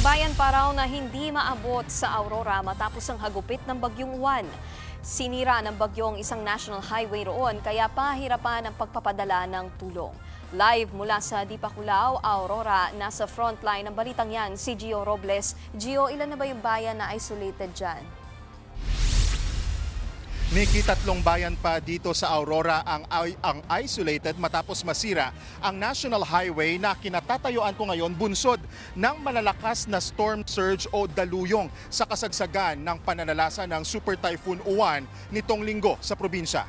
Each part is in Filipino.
bayan pa raw na hindi maabot sa Aurora matapos ang hagupit ng Bagyong Juan. Sinira ng bagyo ang isang national highway roon kaya pahirapan ang pagpapadala ng tulong. Live mula sa Dipaculao, Aurora, nasa frontline ng balitang yan si Gio Robles. Gio, ilan na ba yung bayan na isolated dyan? Nikki, 3 bayan pa dito sa Aurora ang isolated matapos masira ang national highway na kinatatayuan ko ngayon bunsod ng malalakas na storm surge o daluyong sa kasagsagan ng pananalasa ng Super Typhoon Uwan nitong linggo sa probinsya.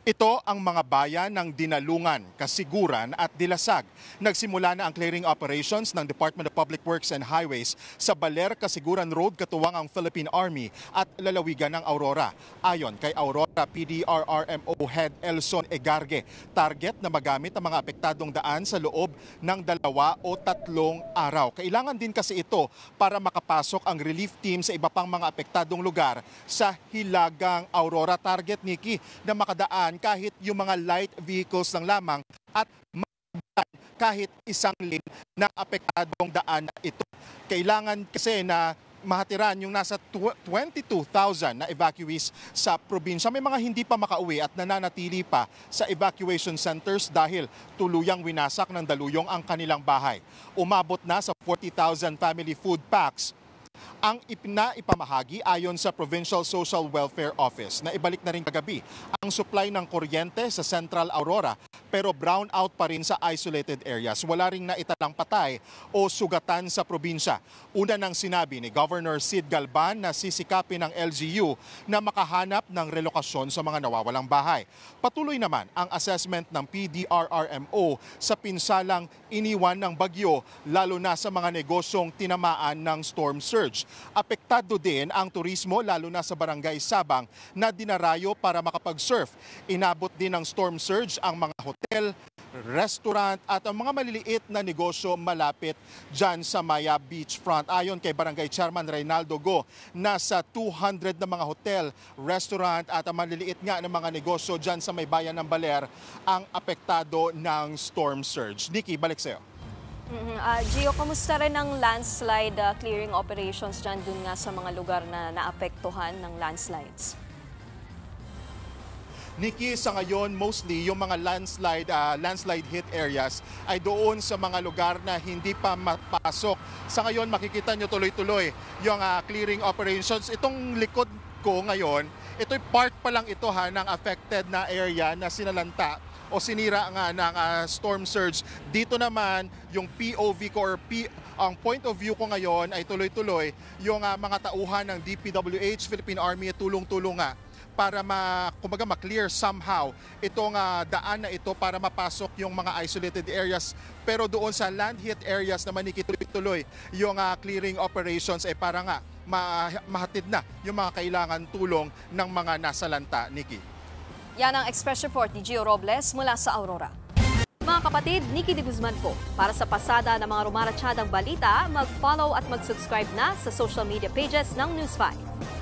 Ito ang mga bayan ng Dinalungan, Kasiguran at Dilasag. Nagsimula na ang clearing operations ng Department of Public Works and Highways sa Baler, Kasiguran Road katuwang ang Philippine Army at lalawigan ng Aurora. Ayon kay Aurora PDRRMO Head Elson Egarge, target na magamit ang mga apektadong daan sa loob ng 2 o 3 araw. Kailangan din kasi ito para makapasok ang relief team sa iba pang mga apektadong lugar sa Hilagang Aurora. Target, Nikki, na makadaan kahit yung mga light vehicles lang lamang at kahit isang lane na apektadong daan na ito. Kailangan kasi na mahatiran yung nasa 22,000 na evacuees sa probinsya. May mga hindi pa makauwi at nananatili pa sa evacuation centers dahil tuluyang winasak ng daluyong ang kanilang bahay. Umabot na sa 40,000 family food packs ang ipamahagi ayon sa Provincial Social Welfare Office na ibalik na rin kagabi ang supply ng kuryente sa Central Aurora pero brown out pa rin sa isolated areas. Wala ring naitalang patay o sugatan sa probinsya. Una nang sinabi ni Governor Sid Galban na sisikapin ng LGU na makahanap ng relokasyon sa mga nawawalang bahay. Patuloy naman ang assessment ng PDRRMO sa pinsalang iniwan ng bagyo lalo na sa mga negosyong tinamaan ng storm surge. Apektado din ang turismo lalo na sa Barangay Sabang na dinarayo para makapag-surf. Inabot din ng storm surge ang mga hotel, restaurant at ang mga maliliit na negosyo malapit dyan sa Maya Beachfront. Ayon kay Barangay Chairman Reynaldo Go, nasa 200 na mga hotel, restaurant at ang maliliit nga na mga negosyo dyan sa may bayan ng Baler ang apektado ng storm surge. Nikki, balik sa'yo. Gio, kamusta rin ang landslide clearing operations dyan dun nga sa mga lugar na naapektuhan ng landslides? Nikki, sa ngayon, mostly yung mga landslide hit areas ay doon sa mga lugar na hindi pa mapasok. Sa ngayon, makikita nyo tuloy-tuloy yung clearing operations. Itong likod ko ngayon, ito'y part pa lang ito ng affected na area na sinalanta o sinira nga ng storm surge. Dito naman, yung POV ko or ang point of view ko ngayon ay tuloy-tuloy yung mga tauhan ng DPWH, Philippine Army, tulong-tulong nga para ma-clear somehow itong daan na ito para mapasok yung mga isolated areas. Pero doon sa land hit areas naman, tuloy-tuloy yung clearing operations para nga mahatid na yung mga kailangan tulong ng mga nasalanta, Nikki. Yan ang Express Report ni Gio Robles mula sa Aurora. Mga kapatid, Nikki de Guzman po. Para sa pasada ng mga rumaratsyadang balita, mag-follow at mag-subscribe na sa social media pages ng News 5.